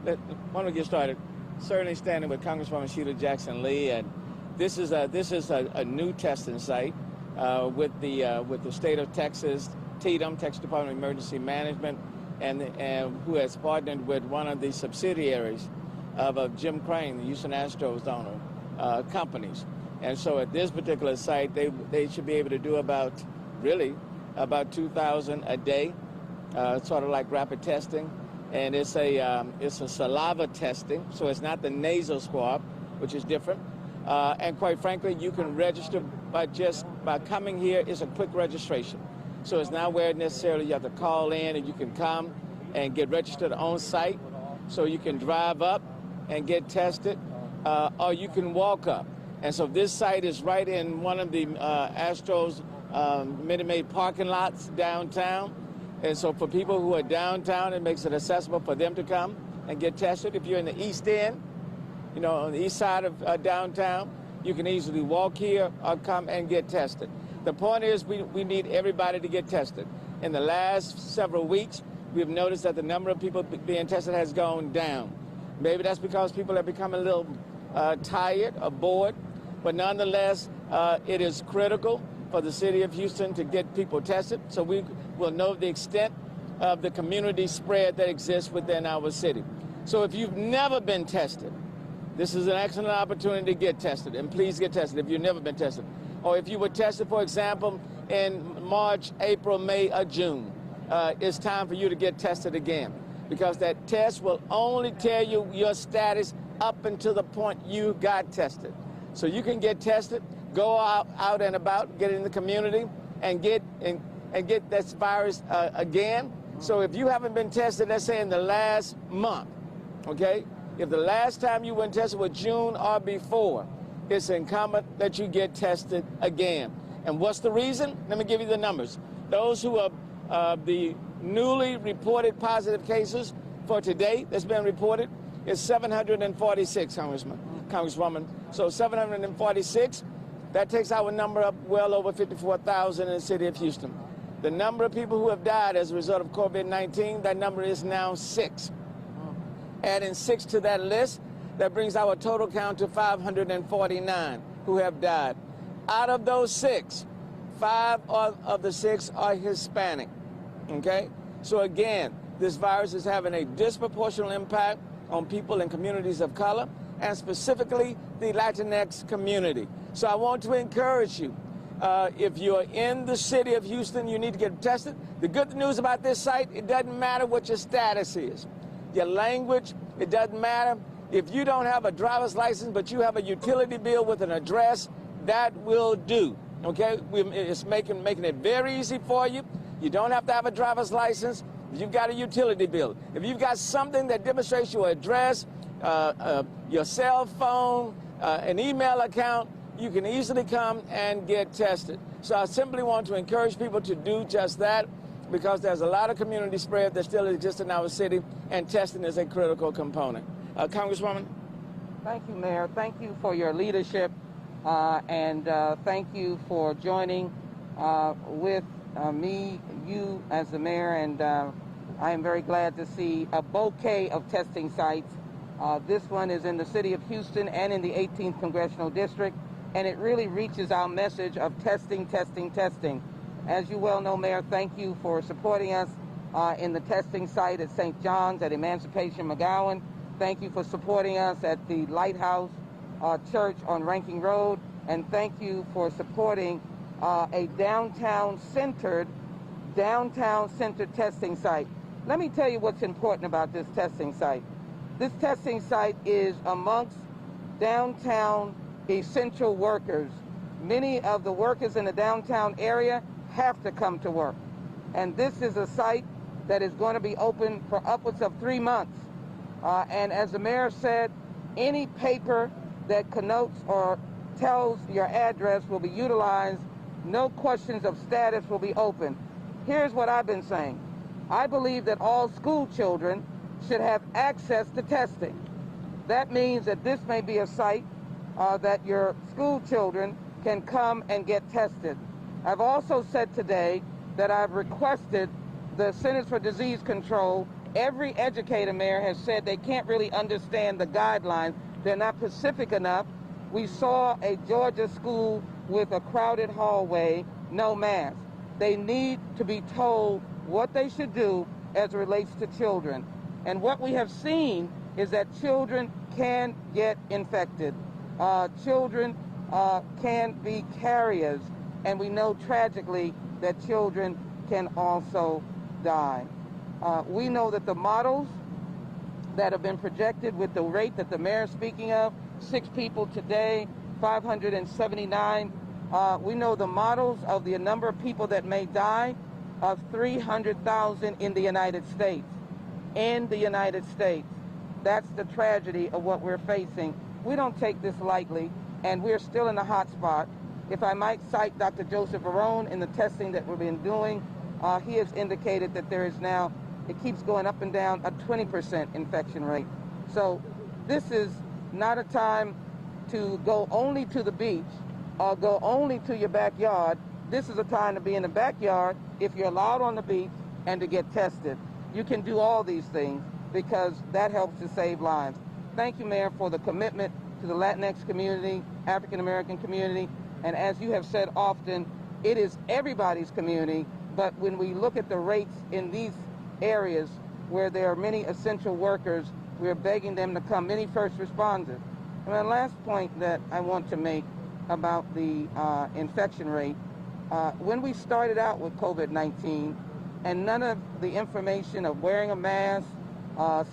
Why don't we get started? Certainly standing with Congresswoman Sheila Jackson Lee, and this is a new testing site with the state of Texas, TDM, Texas Department of Emergency Management, and who has partnered with one of the subsidiaries of Jim Crane, the Houston Astros owner, companies. And so at this particular site, they should be able to do about 2,000 a day, sort of like rapid testing. And it's a saliva testing, so it's not the nasal swab, which is different. And quite frankly, you can register by coming here. It's a quick registration. So it's not where necessarily you have to call in, and you can come and get registered on site. So you can drive up and get tested, or you can walk up. And so this site is right in one of the Astros Minute Maid parking lots downtown. And so for people who are downtown, it makes it accessible for them to come and get tested. If you're in the East End, on the east side of downtown, you can easily walk here or come and get tested. The point is we need everybody to get tested. In the last several weeks, we've noticed that the number of people being tested has gone down. Maybe that's because people have become a little tired or bored, but nonetheless, it is critical for the city of Houston to get people tested, so we will know the extent of the community spread that exists within our city. So if you've never been tested, this is an excellent opportunity to get tested, and please get tested if you've never been tested. Or if you were tested, for example, in March, April, May, or June, it's time for you to get tested again, because that test will only tell you your status up until the point you got tested. So you can get tested, go out and about, get in the community, and get this virus again. So if you haven't been tested, let's say in the last month, okay? If the last time you went tested was June or before, it's incumbent that you get tested again. And what's the reason? Let me give you the numbers. Those who are the newly reported positive cases for today that's been reported is 746, Congresswoman. So 746, that takes our number up well over 54,000 in the city of Houston. The number of people who have died as a result of COVID-19, that number is now 6. Adding 6 to that list, that brings our total count to 549 who have died. Out of those 6, 5 of the 6 are Hispanic, okay? So again, this virus is having a disproportionate impact on people in communities of color, and specifically the Latinx community. So I want to encourage you, if you're in the city of Houston, you need to get tested. The good news about this site, it doesn't matter what your status is. Your language, it doesn't matter. If you don't have a driver's license, but you have a utility bill with an address, that will do, okay? It's making it very easy for you. You don't have to have a driver's license. You've got a utility bill. If you've got something that demonstrates your address, your cell phone, an email account, you can easily come and get tested. So I simply want to encourage people to do just that, because there's a lot of community spread that still exists in our city, and testing is a critical component. Congresswoman? Thank you, Mayor. Thank you for your leadership, and thank you for joining with me, you as the mayor, and I am very glad to see a bouquet of testing sites. This one is in the city of Houston and in the 18th Congressional District, and it really reaches our message of testing, testing, testing. As you well know, Mayor, thank you for supporting us in the testing site at St. John's at Emancipation McGowan. Thank you for supporting us at the Lighthouse Church on Ranking Road, and thank you for supporting a downtown-centered testing site. Let me tell you what's important about this testing site. This testing site is amongst downtown essential workers. Many of the workers in the downtown area have to come to work. And this is a site that is going to be open for upwards of 3 months. And as the mayor said, any paper that connotes or tells your address will be utilized. No questions of status will be open. Here's what I've been saying. I believe that all school children should have access to testing. That means that this may be a site that your school children can come and get tested. I've also said today that I've requested the Centers for Disease Control Every educator, Mayor, has said they can't really understand the guidelines. They're not specific enough. We saw a Georgia school with a crowded hallway, no mask. They need to be told what they should do as it relates to children. And what we have seen is that children can get infected. Children can be carriers, and we know tragically that children can also die. We know that the models that have been projected with the rate that the mayor is speaking of, 6 people today, 579, we know the models of the number of people that may die of 300,000 in the United States. In the United States. That's the tragedy of what we're facing. We don't take this lightly, and we're still in the hot spot. If I might cite Dr. Joseph Barone in the testing that we've been doing, he has indicated that there is now, it keeps going up and down, a 20% infection rate. So this is not a time to go only to the beach or go only to your backyard. This is a time to be in the backyard if you're allowed on the beach and to get tested. You can do all these things because that helps to save lives. Thank you, Mayor, for the commitment to the Latinx community, African American community, and as you have said often, it is everybody's community, but when we look at the rates in these areas where there are many essential workers, we're begging them to come, many first responders. And the last point that I want to make about the infection rate, when we started out with COVID-19, and none of the information of wearing a mask,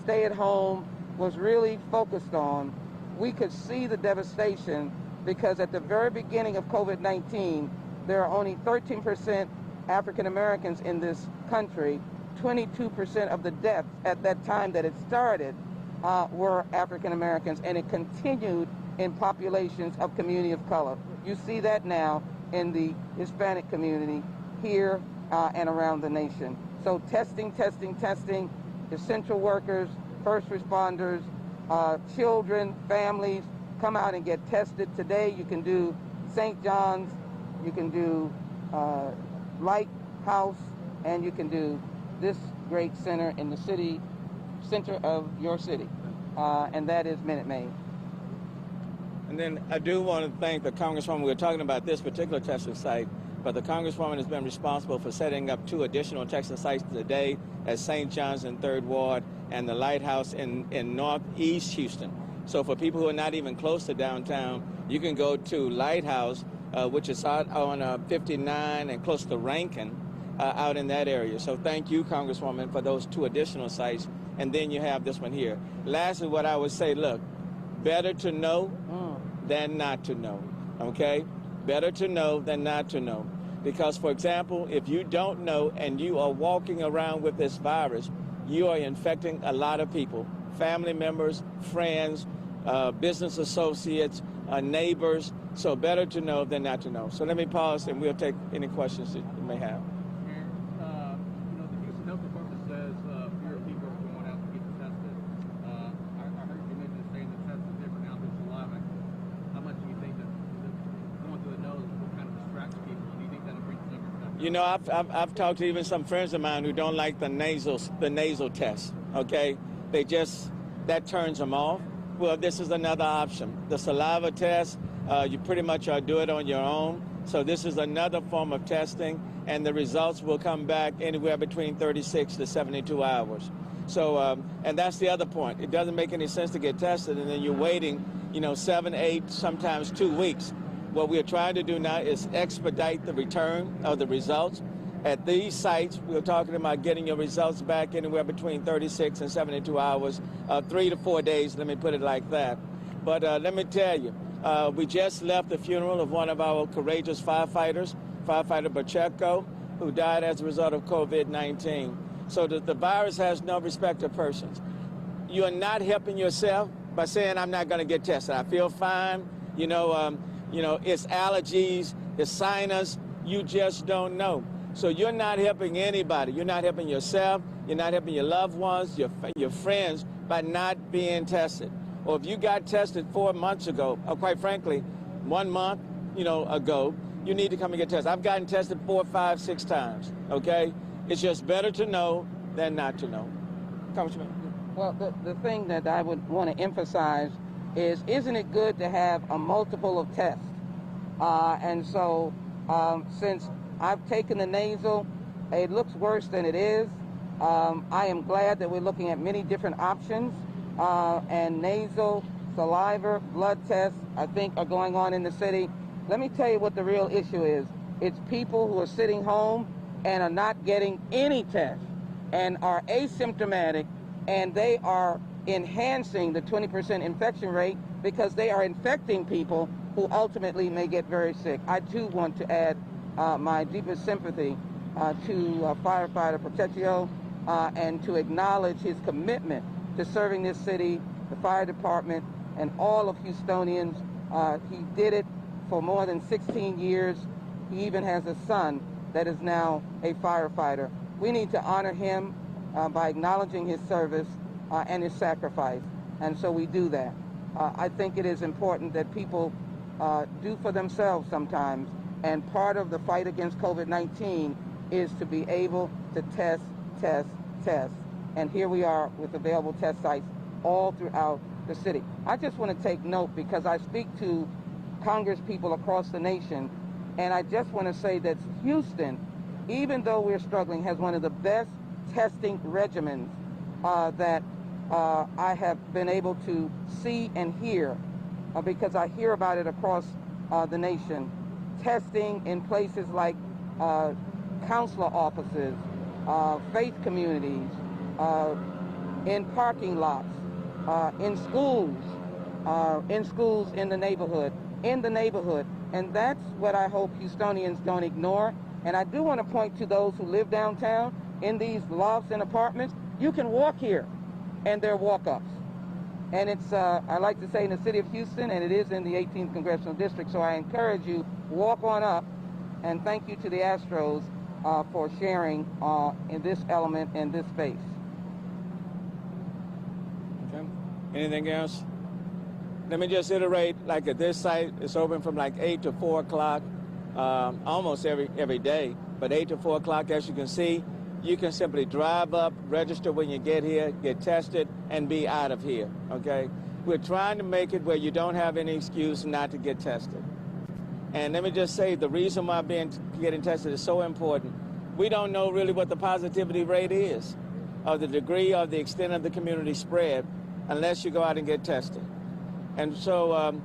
stay at home was really focused on, we could see the devastation because at the very beginning of COVID-19, there are only 13% African Americans in this country. 22% of the deaths at that time that it started were African Americans, and it continued in populations of community of color. You see that now in the Hispanic community here and around the nation. So testing, essential workers, first responders, children, families, come out and get tested. Today you can do St. John's, you can do Lighthouse, and you can do this great center in the center of your city, and that is Minute Maid. And then I do want to thank the Congresswoman. We were talking about this particular testing site, but the Congresswoman has been responsible for setting up 2 additional testing sites today at St. John's in 3rd Ward and the Lighthouse in Northeast Houston. So for people who are not even close to downtown, you can go to Lighthouse, which is out on 59 and close to Rankin, out in that area. So thank you, Congresswoman, for those 2 additional sites. And then you have this one here. Lastly, what I would say, look, better to know than not to know, okay? Better to know than not to know. Because, for example, if you don't know and you are walking around with this virus, you are infecting a lot of people, family members, friends, business associates, neighbors. So better to know than not to know. So let me pause and we'll take any questions that you may have. The Houston Health Department says fewer people are going out to get tested. I heard you mention saying the test is different now through saliva. How much do you think that going through the nose kind of distracts people? Do you think that'll bring the numbers down? You know, I've talked to even some friends of mine who don't like the nasal test. Okay, that turns them off. Well, this is another option. The saliva test, you pretty much do it on your own. So this is another form of testing, and the results will come back anywhere between 36 to 72 hours. So, and that's the other point. It doesn't make any sense to get tested, and then you're waiting, 7, 8, sometimes 2 weeks. What we're trying to do now is expedite the return of the results. At these sites, we're talking about getting your results back anywhere between 36 and 72 hours, 3 to 4 days, let me put it like that. But let me tell you, we just left the funeral of one of our courageous firefighters, Firefighter Pacheco, who died as a result of COVID-19. So the virus has no respect of persons. You are not helping yourself by saying, I'm not going to get tested. I feel fine. It's allergies, it's sinus. You just don't know. So you're not helping anybody. You're not helping yourself. You're not helping your loved ones, your friends, by not being tested. Or if you got tested 4 months ago, or quite frankly, 1 month, ago, you need to come and get tested. I've gotten tested 4, 5, 6 times, okay? It's just better to know than not to know. Congressman. Well, the thing that I would want to emphasize is, isn't it good to have a multiple of tests? And so since I've taken the nasal, it looks worse than it is. I am glad that we're looking at many different options, and nasal, saliva, blood tests, I think, are going on in the city. Let me tell you what the real issue is. It's people who are sitting home and are not getting any tests and are asymptomatic, and they are enhancing the 20% infection rate because they are infecting people who ultimately may get very sick. I too want to add my deepest sympathy to firefighter Pct, and to acknowledge his commitment to serving this city, the fire department, and all of Houstonians. He did it for more than 16 years. He even has a son that is now a firefighter. We need to honor him by acknowledging his service and his sacrifice, and so we do that. I think it is important that people do for themselves sometimes, and part of the fight against COVID-19 is to be able to test. And here we are with available test sites all throughout the city. I just want to take note, because I speak to Congress people across the nation, and I just want to say that Houston, even though we're struggling, has one of the best testing regimens that I have been able to see and hear, because I hear about it across the nation. Testing in places like counselor offices, faith communities, in parking lots, in schools in the neighborhood, and that's what I hope Houstonians don't ignore. And I do want to point to those who live downtown in these lofts and apartments. You can walk here, and they're walk-ups. And it's, I like to say, in the city of Houston, and it is in the 18th Congressional District, so I encourage you, walk on up, and thank you to the Astros for sharing in this element and this space. Okay. Anything else? Let me just iterate, like at this site, it's open from like 8 to 4 o'clock, almost every day, but 8 to 4 o'clock, as you can see, you can simply drive up, register when you get here, get tested, and be out of here, okay? We're trying to make it where you don't have any excuse not to get tested. And let me just say, the reason why getting tested is so important, we don't know really what the positivity rate is, or the degree or the extent of the community spread, unless you go out and get tested. And so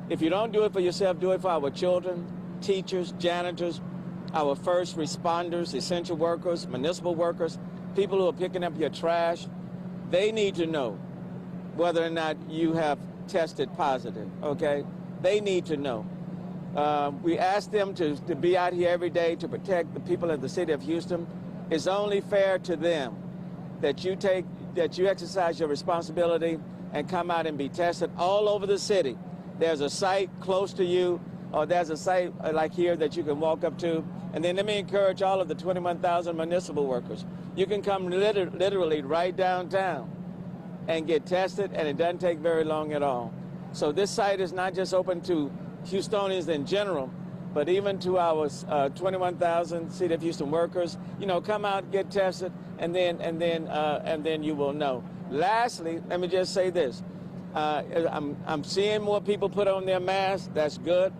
if you don't do it for yourself, do it for our children, teachers, janitors, our first responders, essential workers, municipal workers, people who are picking up your trash. They need to know whether or not you have tested positive, okay? They need to know. We ask them to be out here every day to protect the people of the city of Houston. It's only fair to them that you exercise your responsibility and come out and be tested all over the city. There's a site close to you, or there's a site like here that you can walk up to. And then let me encourage all of the 21,000 municipal workers. You can come literally right downtown and get tested, and it doesn't take very long at all. So this site is not just open to Houstonians in general, but even to our 21,000 City of Houston workers. You know, come out, get tested, and then you will know. Lastly, let me just say this. I'm seeing more people put on their masks. That's good,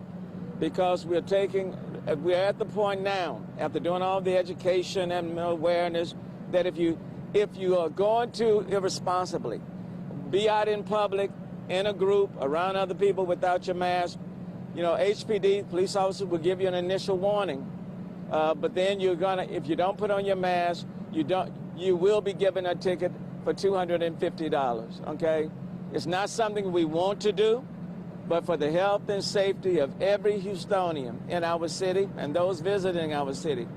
because we're at the point now, after doing all the education and awareness, that if you are going to irresponsibly be out in public, in a group, around other people without your mask, you know, HPD, police officers, will give you an initial warning. But then if you don't put on your mask, you will be given a ticket for $250, okay? It's not something we want to do, but for the health and safety of every Houstonian in our city and those visiting our city,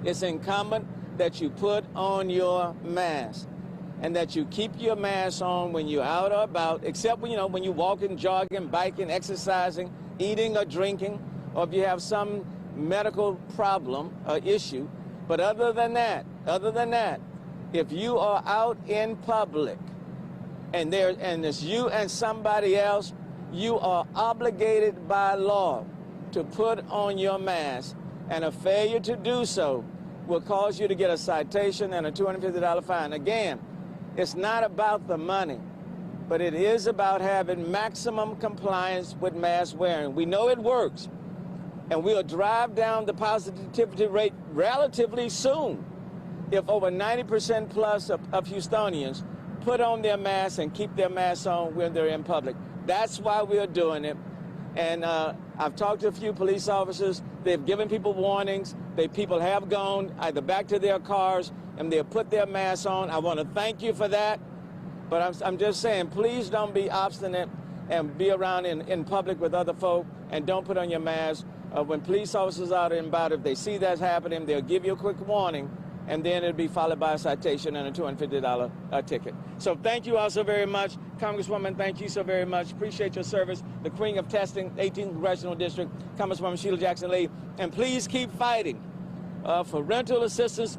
it's incumbent that you put on your mask and that you keep your mask on when you're out or about, except when you're walking, jogging, biking, exercising, eating or drinking, or if you have some medical problem or issue. But other than that, if you are out in public and it's you and somebody else, you are obligated by law to put on your mask, and a failure to do so will cause you to get a citation and a $250 fine. Again, It's not about the money, but it is about having maximum compliance with mask wearing. We know it works, and we'll drive down the positivity rate relatively soon if over 90% plus of Houstonians put on their masks and keep their masks on when they're in public. That's why we're doing it. And I've talked to a few police officers. They've given people warnings. People have gone either back to their cars and they've put their masks on. I want to thank you for that. But I'm just saying, please don't be obstinate and be around in public with other folk and don't put on your mask. When police officers are out and about, if they see that's happening, they'll give you a quick warning, and then it'll be followed by a citation and a $250 ticket. So thank you all so very much. Congresswoman, thank you so very much. Appreciate your service. The queen of testing, 18th Congressional District, Congresswoman Sheila Jackson-Lee. And please keep fighting for rental assistance,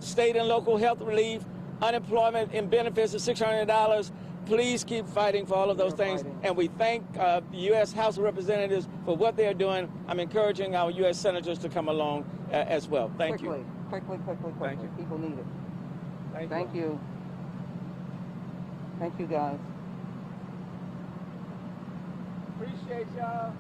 state and local health relief, unemployment and benefits of $600. Please keep fighting for all of those things. And we thank the U.S. House of Representatives for what they're doing. I'm encouraging our U.S. senators to come along as well. Thank you. Quickly. Thank you. People need it. Thank you. Thank you, guys. Appreciate y'all.